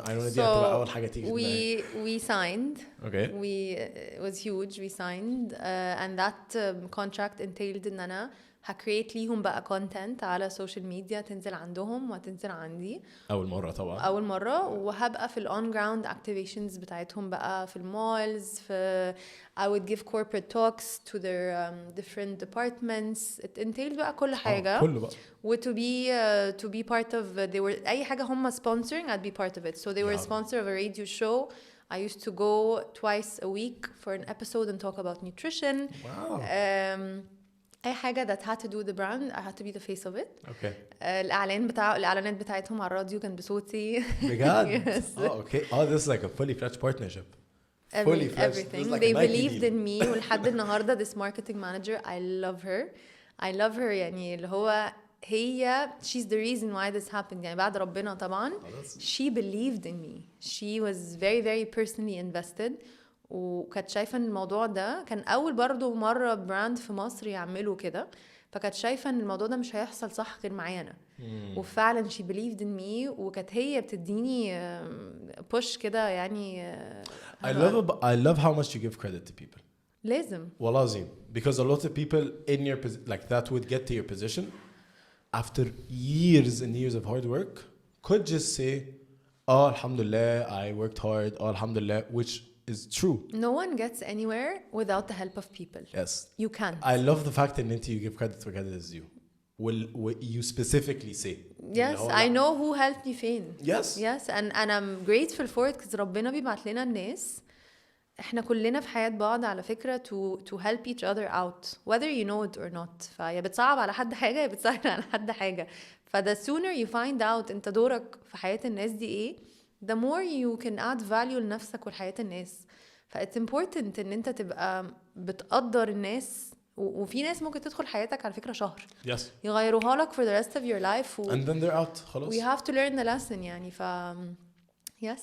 I know دي هتبقى أول حاجة تيجي we signed. Okay. It was huge. We signed and that contract entailed إن أنا هكريت ليهم بقى content على social media تنزل عندهم وتنزل عندي أول مرة وهبقى في ال on ground activations بتاعتهم بقى في المالز في I would give corporate talks to their different departments. It entailed بقى كل حاجة كله بقى و to be part of they were أي حاجة هم sponsoring I'd be part of it. So they were a sponsor of a radio show. I used to go twice a week for an episode and talk about nutrition. Wow. أي حاجة that had to do with the brand I had to be the face of it. Okay. الإعلانات بتاعتهم على الراديو كان بصوتي. بجد؟ Yes. Okay. This is like a fully fledged partnership. Everything. Like they believed in me ولحد النهاردة this marketing manager I love her يعني اللي هو هي she's the reason why this happened يعني بعد ربنا طبعا. She believed in me. She was very very personally invested. وكانت شايفة ان الموضوع ده كان اول برضو مرة براند في مصر يعملوا كده فكانت شايفة ان الموضوع ده مش هيحصل صح غير معايا انا وفعلا she believed in me وكانت هي بتديني push كده يعني I love how much you give credit to people. لازم والله عظيم because a lot of people in your like that would get to your position after years and years of hard work could just say alhamdulillah I worked hard alhamdulillah which is true. No one gets anywhere without the help of people. Yes. You can't. I love the fact that you give credit where credit is due. Will you specifically say? Yes, I know who helped me فين. Yes. Yes, and I'm grateful for it because ربنا بيبعت لنا الناس. احنا كلنا في حياة بعض على فكرة to help each other out whether you know it or not. فيا بتصعب على حد حاجة يا بتسهل على حد حاجة. فده sooner you find out انت دورك في حياة الناس دي ايه the more you can add value لنفسك ولحياة الناس. it's important ان انت تبقى بتقدر الناس وفي ناس ممكن تدخل حياتك على فكرة شهر yes. يغيروها لك for the rest of your life and then they're out خلاص. we have to learn the lesson يعني yes.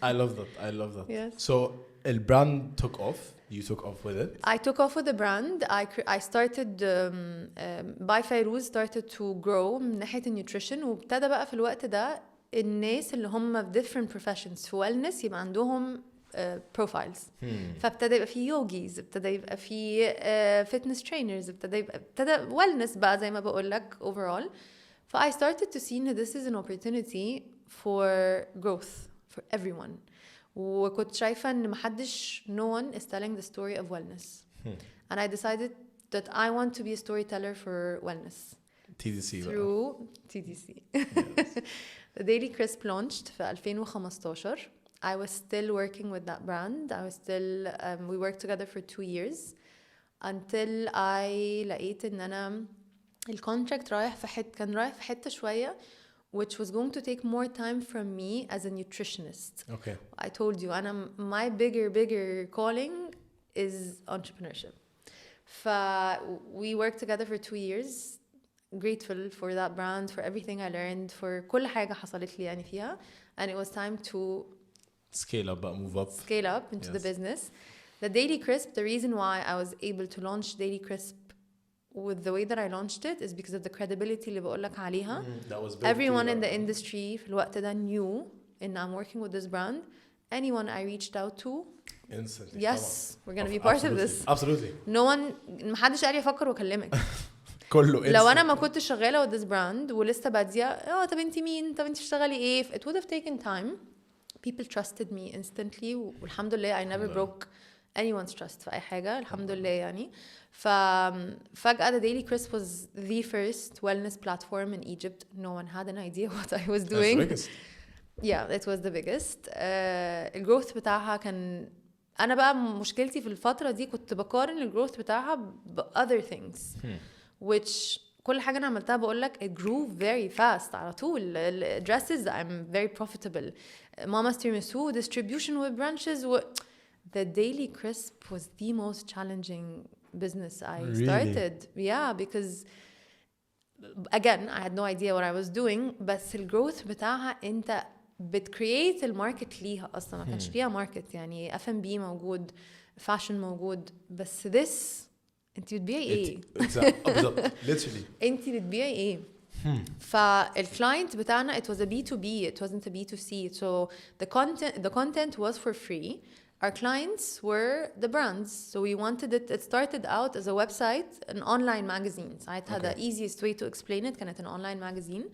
I love that. Yes. So the brand took off. You took off with it. I took off with the brand. I started by Fayrouz started to grow من ناحية النيوتريشن وابتدى بقى في الوقت ده الناس اللي هم في different professions في wellness يبقى عندهم profiles. فابتدى يبقى في يوجيز ابتدى يبقى في fitness trainers ابتدى wellness بقى زي ما بقول لك overall. I started to see that this is an opportunity for growth for everyone. وكنت شايفة ان محدش no one is telling the story of wellness. And I decided that I want to be a storyteller for wellness. TDC through TDC. Yes. The Daily Crisp launched في 2015. I was still working with that brand. I was still we worked together for 2 years until I لقيت ان انا الكونتراكت كان رايح في حتة شوية which was going to take more time from me as a nutritionist. Okay. I told you my bigger calling is entrepreneurship. We worked together for 2 years. Grateful for that brand, for everything I learned, for كل حاجة حصلت لي يعني فيها. And it was time to scale up into the business. The Daily Crisp, the reason why I was able to launch Daily Crisp with the way that I launched it is because of the credibility اللي بقول لك عليها. Everyone in the industry في الوقت ده knew and I'm working with this brand. Anyone I reached out to instantly. Yes, we're going to be part of this. Absolutely. No one محدش قال يفكر وكلمك. كله لو انا ما كنتش شغاله with this brand ولسه باديه طب انت مين طب انت بتشتغلي ايه it would have taken time. People trusted me instantly والحمد لله I never broke anyone's trust في اي حاجه الحمد لله يعني. فجأة the Daily Crisp was the first wellness platform in Egypt. No one had an idea what I was doing. That's the biggest. Yeah, it was the biggest. الجروث بتاعها كان انا بقى مشكلتي في الفتره دي كنت بقارن الجروث بتاعها ب other things. which كل حاجة أنا عملتها بقول لك it grew very fast على طول. dresses I'm very profitable. Mama's tiramisu distribution with branches the Daily Crisp was the most challenging business I started. Yeah, because again I had no idea what I was doing بس الجروث بتاعها أنت بتكريت الماركت ليها أصلا ما كانش ليها ماركت يعني F&B موجود fashion موجود بس this انت بتبيعي ايه؟ بالظبط literally انت بتبيعي ايه؟ فالكلاينت بتاعنا it was a B2B, it wasn't a B2C, so the content was for free. Our clients were the brands, so we wanted it started out as a website, an online magazine. ساعتها the easiest way to explain it كانت an online magazine.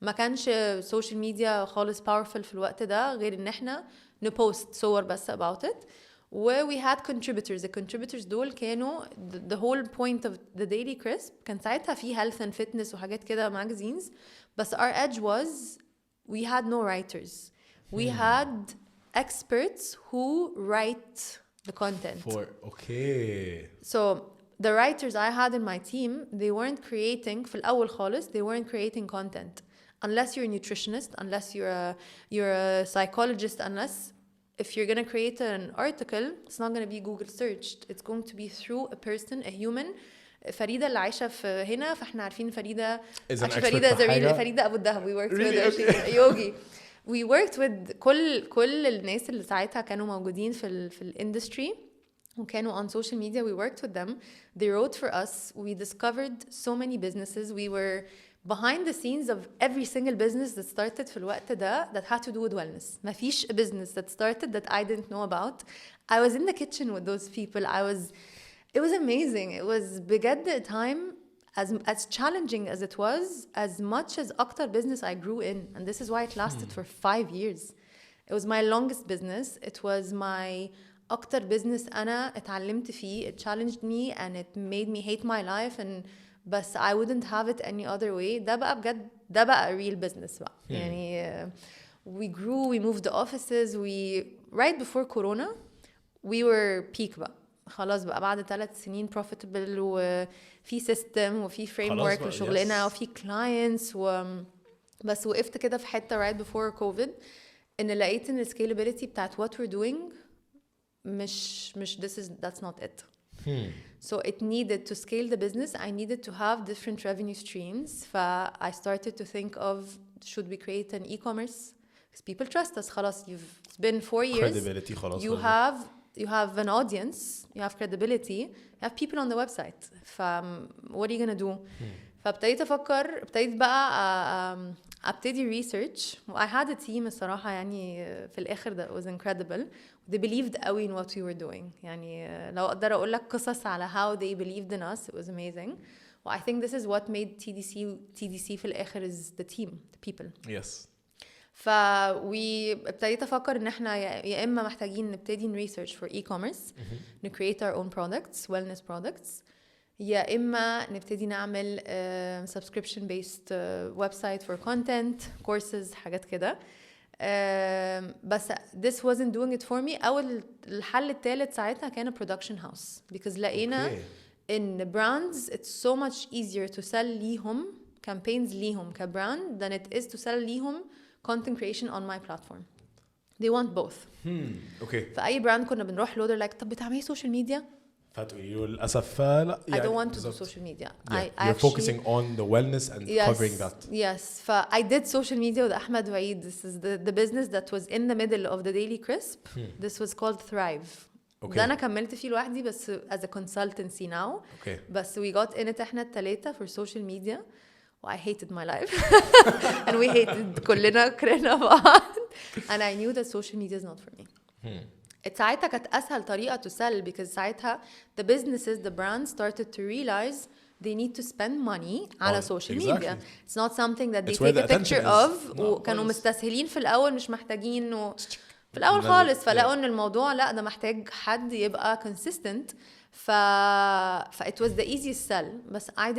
ما كانش social media خالص powerful في الوقت ده غير ان احنا نبوست صور بس about it. we had contributors. The contributors دول كانوا the whole point of the Daily Crisp. كان ساعتها في health and fitness وحاجات كده magazines, بس our edge was we had no writers. We had experts who write the content. So the writers I had in my team, they weren't creating في الأول خالص, they weren't creating content unless you're a nutritionist, unless you're a psychologist, unless if you're going to create an article, it's not going to be Google searched. It's going to be through a person, a human. فريدة اللي عايشة في هنا, فاحنا عارفين فريدة فريدة أبو الدهب. We worked with Yogi. We worked with كل الناس اللي ساعتها كانوا موجودين في الindustry وكانوا on social media. We worked with them. They wrote for us. We discovered so many businesses. We were behind the scenes of every single business that started في الوقت ده that had to do with wellness. ما فيش a business that started that I didn't know about. I was in the kitchen with those people. It was amazing. It was بجد a time as challenging as it was, as much as اكتر business I grew in, and this is why it lasted for 5 years. It was my longest business. It was my اكتر business أنا اتعلمت فيه. It challenged me and it made me hate my life, and بس I wouldn't have it any other way. ده بقى بجد, ده بقى real business بقى. يعني we grew, we moved the offices, right before Corona we were peak بقى. خلاص بقى بعد 3 سنين profitable وفي system وفي framework وشغلنا وفي clients بس وقفت كده في حتة right before COVID إن لقيت إن scalability بتاعت what we're doing مش that's not it. So it needed to scale the business. I needed to have different revenue streams. I started to think of, should we create an e-commerce? Because people trust us. خلاص, it's been 4 years. Credibility خلاص. You have an audience. You have credibility. You have people on the website. What are you going to do? فابتديت أفكر, ابتديت بقى ابتدي research. I had a team الصراحة يعني في الآخر that was incredible. They believed قوي in what we were doing. يعني لو أقدر أقول لك قصص على how they believed in us, it was amazing. Well, I think this is what made TDC في الآخر is the team, the people. Yes. ابتديت أفكر إن إحنا يا إما محتاجين نبتدي research for e-commerce, create our own products, wellness products, يا إما نبتدي نعمل subscription based website for content, courses, حاجات كده. بس this wasn't doing it for me. أول الحل الثالث ساعتها كان production house, because لقينا in brands it's so much easier to sell ليهم campaigns ليهم كbrand than it is to sell ليهم content creation on my platform. They want both. فأي brand كنا بنروح له they're like طب بتعملي social media؟ فتقولي له للأسف لا. I don't want to do social media. You're focusing on the wellness and covering that. Yes. I did social media with Ahmed Waid. This is the business that was in the middle of the Daily Crisp. This was called Thrive. ده أنا كملت فيه لوحدي بس as a consultancy now. بس we got in it إحنا الثلاثة for social media. I hated my life. And we hated كلنا كرهنا بعض. And I knew that social media is not for me. ساعتها كانت أسهل طريقة to sell, because ساعتها the businesses, the brands started to realize they need to spend money على social media. It's not something that they take a picture of. وكانوا مستسهلين في الأول, مش محتاجين في الأول خالص. فلقوا إن الموضوع لا, ده محتاج حد يبقى consistent. it was the easiest sell. بس I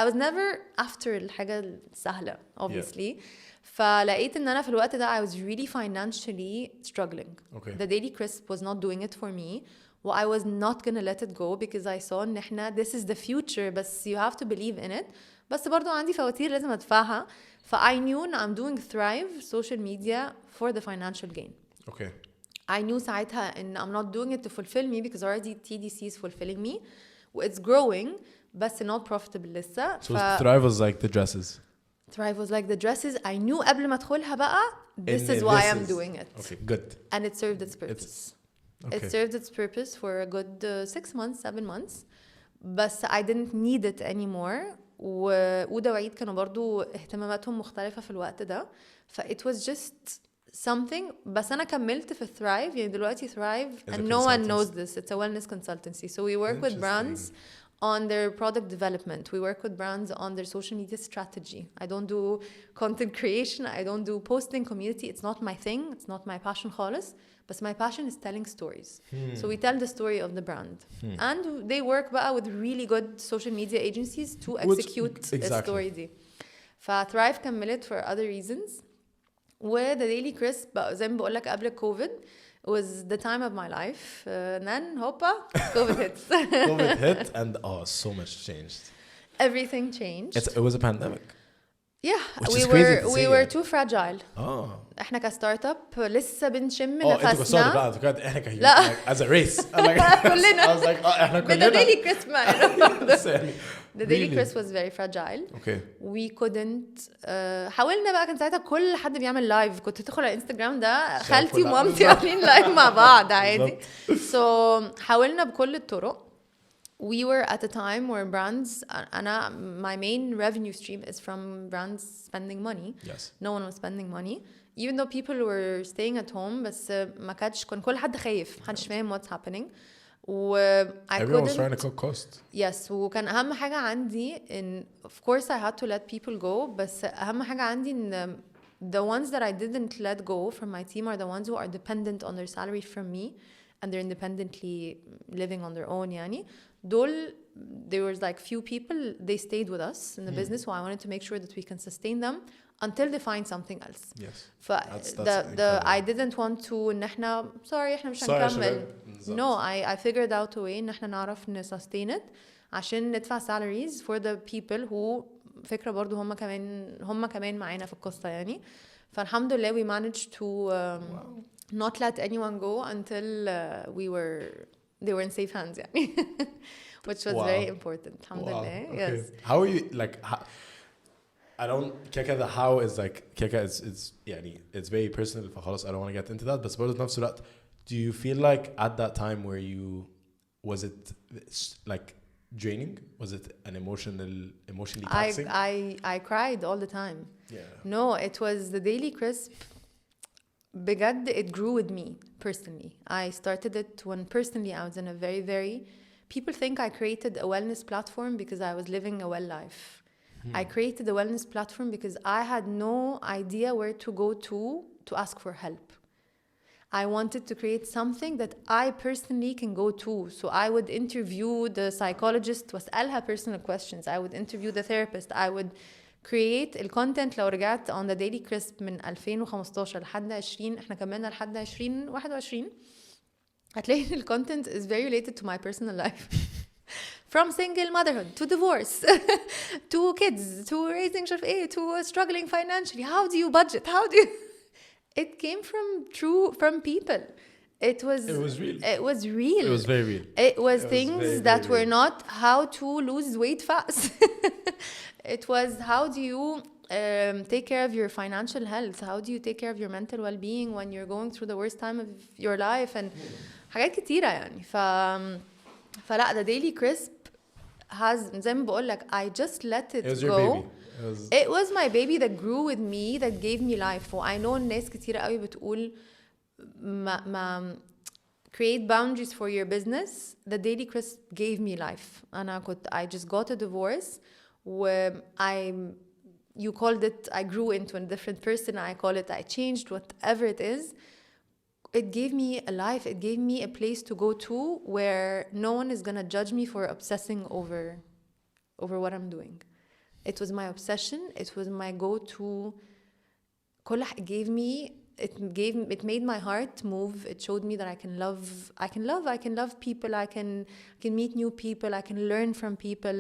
was never after الحاجة السهلة obviously. فلقيت ان انا في الوقت ده I was really financially struggling. The Daily Crisp was not doing it for me. I was not gonna let it go because I saw ان احنا this is the future, بس you have to believe in it. بس برضو عندي فواتير لازم ادفعها. I knew I'm doing Thrive social media for the financial gain. I knew ساعتها ان I'm not doing it to fulfill me because already TDC is fulfilling me. It's growing بس not profitable لسه. So Thrive was like the dresses. Thrive was like the dresses. I knew قبل ما ادخلها بقى this is why I'm doing it. Okay, good. And it served its purpose. It served its purpose for a good 6 months, 7 months. But I didn't need it anymore. وأودة وعيد كانوا برضو اهتماماتهم مختلفة في الوقت ده. ف it was just something. بس أنا كملت في Thrive. يعني دلوقتي Thrive and no one knows this. It's a wellness consultancy. So we work with brands on their product development. We work with brands on their social media strategy. I don't do content creation. I don't do posting community. It's not my thing. It's not my passion خالص. But my passion is telling stories. So we tell the story of the brand. And they work بقى with really good social media agencies to execute the story دي. فthrive كملت for other reasons. و the daily crisp بقى زي ما بقول لك قبل الكوفيد was the time of my life. And then hoppa, COVID hits. COVID hit and so much changed. Everything changed. It was a pandemic. Yeah, Which we were too fragile. احنا كستارت اب لسه بنشم نفسنا. انتوا كستارت اب فكرت احنا كهيو لا as a race. كلنا. I was like احنا كلنا. The daily crisp man. The daily Really? crisp was very fragile. Okay. We couldn't. حاولنا بقى كان ساعتها كل حد بيعمل لايف. كنت تدخل على انستغرام ده خالتي ومامتي عاملين لايف مع بعض عادي. So حاولنا بكل الطرق. We were at a time where brands, my main revenue stream is from brands spending money. Yes. No one was spending money. Even though people were staying at home, بس ما كانش كان كل حد خايف. محدش فاهم what's happening. Everyone was trying to cut cost. Yes. وكان أهم حاجة عندي in of course I had to let people go. بس أهم حاجة عندي in the ones that I didn't let go from my team are the ones who are dependent on their salary from me. And they're independently living on their own يعني. There was like few people, they stayed with us in the business, so I wanted to make sure that we can sustain them until they find something else. Yes. I didn't want to إن إحنا sorry إحنا مش هنكمل. No, I figured out a way إن إحنا نعرف sustain it عشان ندفع salaries for the people who فكرة برضو هم كمان معانا في القصة يعني. فالحمد لله we managed to not let anyone go until they were in safe hands يعني. Which was very important. Alhamdulillah. Okay. Yes. How are you like I don't the how is like it's يعني it's very personal فخلاص I don't want to get into that but برضه في نفس الوقت do you feel like at that time where you was it like draining? Was it an emotionally taxing? I cried all the time. Yeah. No, it was the daily crisp. بجد it grew with me personally. I started it when personally I was in a very, very... People think I created a wellness platform because I was living a well life. I created a wellness platform because I had no idea where to go to ask for help. I wanted to create something that I personally can go to. So I would interview the psychologist واسألها personal questions. I would interview the therapist. I would create الكونتنت. لو رجعت on the daily crisp من 2015 لحد 20 احنا كملنا لحد 2021 هتلاقي الكونتنت is very related to my personal life. From single motherhood to divorce to kids to raising to struggling financially. How do you budget? How do you... It came from people. It was real. It was real. It was very real. It was things that were not how to lose weight fast. It was how do you take care of your financial health? How do you take care of your mental well-being when you're going through the worst time of your life? And حاجات كتيرة يعني. فلا the daily crisp has زي ما بقول لك I just let it go. It was your baby. It was my baby that grew with me, that gave me life. I know الناس كتيرة قوي بتقول ما create boundaries for your business. The daily crisp gave me life. I just got a divorce. You called it I grew into a different person. I call it I changed. Whatever it is, it gave me a life. It gave me a place to go to where no one is gonna judge me for obsessing over what I'm doing. It was my obsession. It was my go-to. It made my heart move. It showed me that I can love people. I can meet new people. I can learn from people.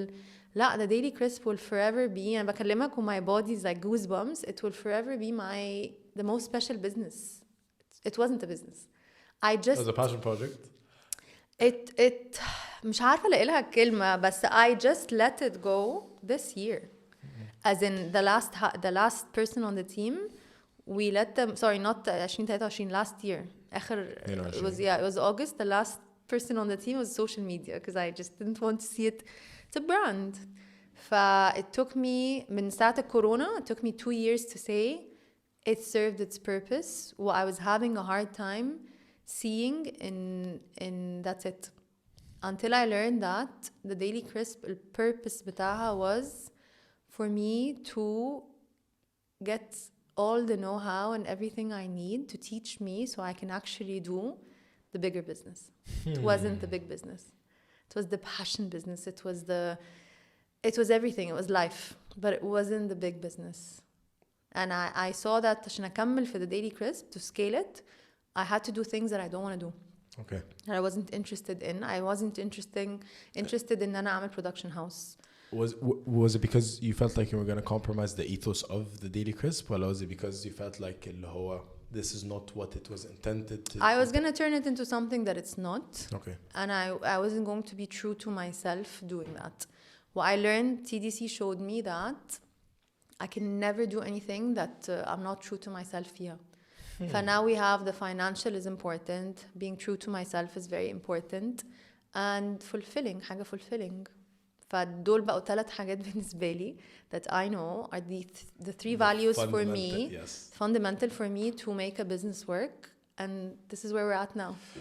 لا, the daily crisp will forever be, أنا بكلمك my body is like goosebumps. It will forever be the most special business. It wasn't a business. It was a passion project. It مش عارفة ألاقي لها كلمة بس I just let it go this year. As in the last person on the team, we let them, sorry, not 2023, last year. It was August. The last person on the team was social media because I just didn't want to see it. It's a brand. it took me من ساعة الكورونا it took me 2 years to say it served its purpose و I was having a hard time seeing in that's it until I learned that the Daily Crisp the purpose بتاعها was for me to get all the know-how and everything I need to teach me so I can actually do the bigger business. It wasn't the big business. It was the passion business. It was everything. It was life. But it wasn't the big business. And I saw that عشان أكمل for the Daily Crisp, to scale it, I had to do things that I don't want to do. Okay. That I wasn't interested in. I wasn't interested in أنا أعمل production house. Was it because you felt like you were going to compromise the ethos of the Daily Crisp, or was it because you felt like this is not what it was intended to? I was going to turn it into something that it's not. Okay. And I wasn't going to be true to myself doing that. What I learned, TDC showed me that I can never do anything that I'm not true to myself here. So now we have the financial is important, being true to myself is very important, and حاجة fulfilling. فدول بقوا 3 حاجات بالنسبة لي that I know are the 3 values for me, yes. fundamental for me to make a business work, and this is where we're at now.